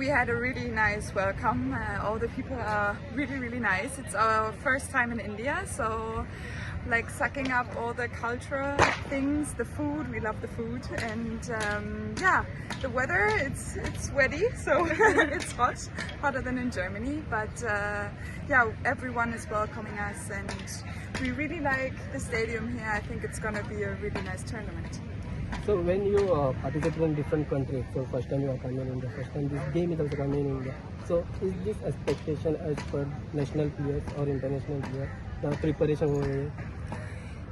we had a really nice welcome. All the people are really nice. It's our first time in India, so like sucking up all the cultural things, the food, we love the food, and yeah, the weather, it's sweaty, so it's hotter than in Germany, but yeah, everyone is welcoming us and we really like the stadium here. I think it's gonna be a really nice tournament. So when you participate in different countries, so first time you are coming in India, first time this game is also coming in India. So is this expectation as per national players or international players, the preparation over?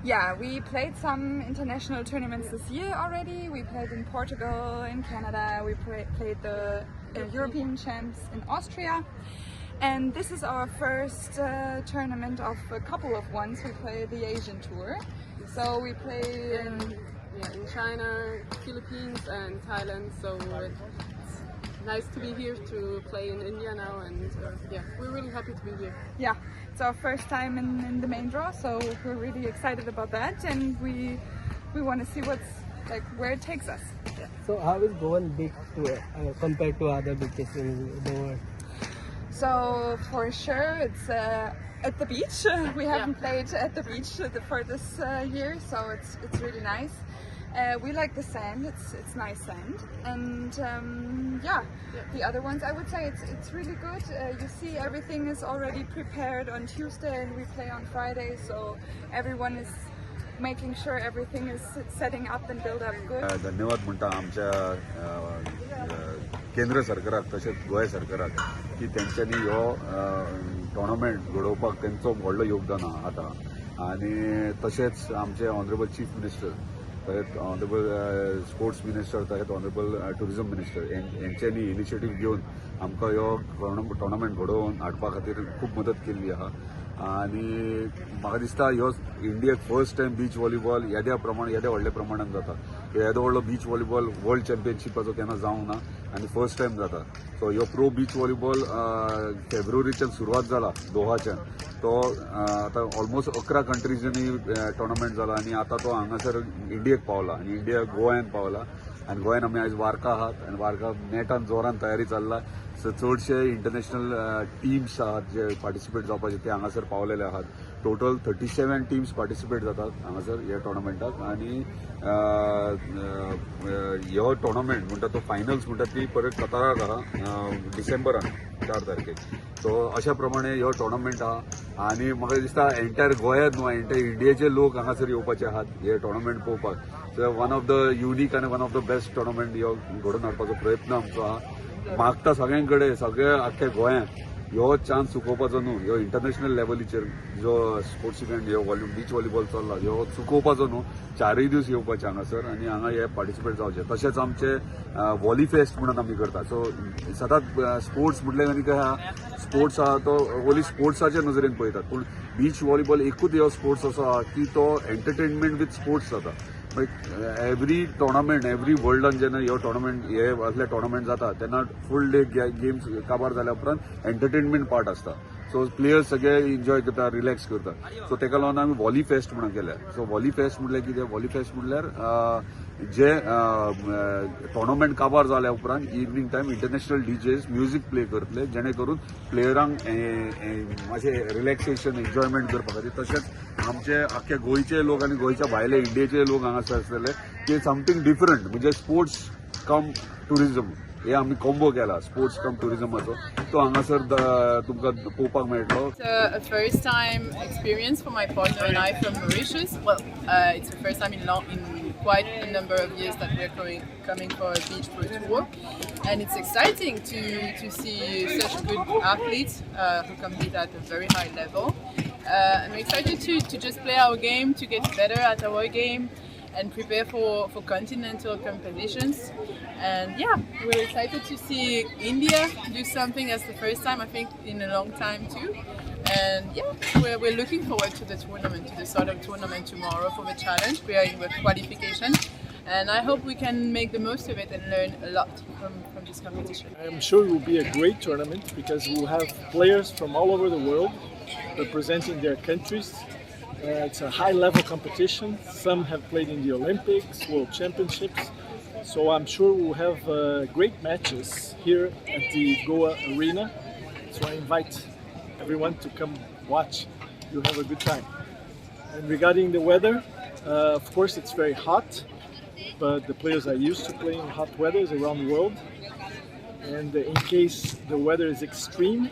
Yeah, we played some international tournaments this year already. We played in Portugal, in Canada, we played the European champs in Austria. And this is our first tournament of a couple of ones. We play the Asian Tour. So we play in China, Philippines and Thailand, so it's nice to be here to play in India now, and yeah, we're really happy to be here. Yeah, it's our first time in the main draw, so we're really excited about that, and we want to see where it takes us. Yeah. So how is Goan big compared to other beaches in the world? So for sure it's at the beach. We haven't played at the beach for this year, so it's really nice. We like the sand, it's nice sand, and yeah, the other ones I would say it's really good. You see everything is already prepared on Tuesday and we play on Friday, so everyone is making sure everything is setting up and built up good. धन्यवाद म्हणटा आमच्या केंद्र सरकाराक तशेंच गोंय सरकाराक की तेंच्यांनी हो टोर्नामेंट घडोवपाक तेंचो व्हडलो योगदान आहा आनी तशेंच आमचे ऑनरेबल चीफ मिनिस्टर तशेंच ऑनरेबल स्पोर्ट्स मिनिस्टर तशेंच ऑनरेबल टुरिजम मिनिस्टर हेंच्यांनी इनिशिएटीव घेवन आमकां ह्यो टोर्नामेंट घडोवन हाडपा खातीर खूब मदत केल्ली आहा आनी म्हाका दिसता ह्यो इंडियेक फर्स्ट टायम बीच व्हॉलीबॉल येद्या व्हडल्या प्रमाणान जाता येदो व्हडलो बीच व्हॉलीबॉल वर्ल्ड चॅम्पियनशिपाचो केन्ना जावंक ना आनी फर्स्ट टायम जाता सो ह्यो प्रो बीच व्हॉलीबॉल फेब्रुवारीच्यान सुरवात जाला दोहाच्यान तो आतां ऑलमोस्ट 11 कंट्रीजांनी टोर्नामेंट जाला आनी आतां तो हांगासर इंडियेक पावला आनी इंडिया गोंयांत पावला आनी गोंयांत आमी आयज वार्का आहात आनी वार्का नेटान जोरान तयारी चल्ला सो चडशे इंटरनॅशनल टीम्स आहात जे पार्टिसिपेट जावपाचे ते हांगासर पावलेले आहात टोटल 37 टीम्स पार्टिसिपेट जातात हांगासर ह्या टोर्नामेंटाक आनी ह्यो टोर्नामेंट म्हणटा तो फायनल्स म्हणटा ती परत कताराक आहा डिसेंबरान 4 तारखेक सो अशा प्रमाणे ह्यो टोर्नामेंट आहा आनी म्हाका दिसता एंटायर गोंयांत न्हू एंटायर इंडियेचे लोक हांगासर येवपाचे आहात हे टोर्नामेंट पळोवपाक so one of the unique आनी one of the best tournament ह्यो घडोवन हाडपाचो प्रयत्न आमचो आहा मागता सगळ्यांकडे सगळे आख्या गोंयांत ह्यो चान्स चुकोवपाचो न्हू ह्यो इंटरनॅशनल लेवलीचेर जो स्पोर्ट्स इव्हेंट ह्यो बीच व्हॉलीबॉल चल्ला ह्यो चुकोवपाचो न्हू 4 दीस येवपाचे हांगासर आनी हांगा हे पार्टिसिपेट जावचे तशेंच आमचे व्हॉली फेस्ट म्हणून आमी करता सो सदांच स्पोर्ट्स म्हटल्यार आनी काय आहा स्पोर्ट्स आहा तो ओन्ली स्पोर्ट्साच्या नजरेन पळयतात पूण बीच व्हॉलीबॉल एकूच ह्यो स्पोर्ट्स असो आहा की तो एंटरटेनमेंट विथ स्पोर्ट्स जाता एवरी टोर्नामेंट एवरी वर्ल्डान जेन्ना ह्यो टोर्नामेंट हे असले टोर्नामेंट जाता तेन्ना फूल डे गेम्स काबार जाल्या उपरांत एंटरटेनमेंट पार्ट आसता सो प्लेयर्स सगळे एन्जॉय करता रिलॅक्स करता सो तेका लागून आमी व्हॉली फेस्ट म्हणून केल्या सो व्हॉली फेस्ट म्हटल्यार कितें व्हॉली फेस्ट म्हटल्यार जे टोर्नामेंट काबार जाल्या उपरांत evening time international DJs music play करतले जेणे करून प्लेयरांक मातशें रिलॅक्सेशन एन्जॉयमेंट करपा खातीर तशेंच आमचे आख्या गोंयचे लोक आनी गोंयच्या भायले इंडियेचे लोक हांगासर आसलेले की समथींग डिफरंट म्हणजे स्पोर्ट्स कम टुरिजम हे आमी कॉम्बो केला स्पोर्ट्स कम टुरिजमाचो तो हांगासर तुमकां पळोवपाक मेळटलो. It's a first time experience for my partner and I from Mauritius. Well, it's the first time in quite a number of years that we're coming for a beach pro tour, and it's exciting to see such good athletes who compete at a very high level. I'm excited to just play our game, to get better at our game and prepare for continental competitions. And yeah, we're excited to see India do something as the first time, I think, in a long time too. And yeah, we're looking forward to the tournament, to the start of tournament tomorrow for the challenge. We are in the qualification, and I hope we can make the most of it and learn a lot from this competition. I am sure it will be a great tournament because we'll have players from all over the world representing their countries. It's a high-level competition. Some have played in the Olympics, World Championships. So I'm sure we'll have great matches here at the Goa Arena. So I invite everyone to come watch. You'll have a good time. And regarding the weather, of course it's very hot, but the players are used to playing in hot weathers around the world. And in case the weather is extreme,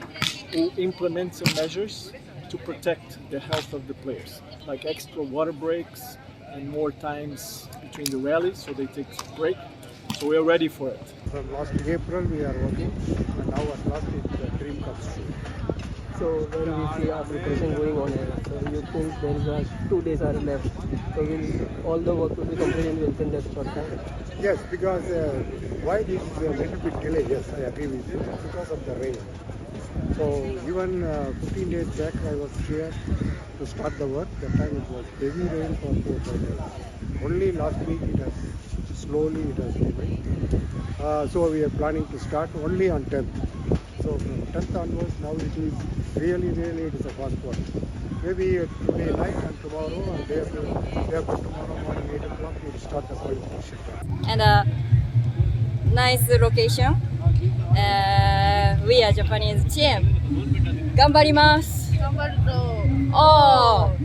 we'll implement some measures to protect the health of the players, like extra water breaks and more times between the rallies so they take a break. So we are ready for it. From last April we are working, and now at last the dream comes true. So when we see our preparation going on here, so you think there is 2 days are left. So will all the work will be completed within that short time? Yes, because why this is a little bit delay, yes, I agree with you, because of the rain. So even 15 days back I was here to start the work. That time it was heavy rain for 4 or 5 days. Only last week it has slowly rained. So we are planning to start only on 10th. So from 10th onwards, now it is really it is a fast work. Maybe today night and tomorrow and day after tomorrow morning 8 o'clock we will start the qualification. And a nice location. We are Japanese team. 頑張ります。頑張るぞ。おー。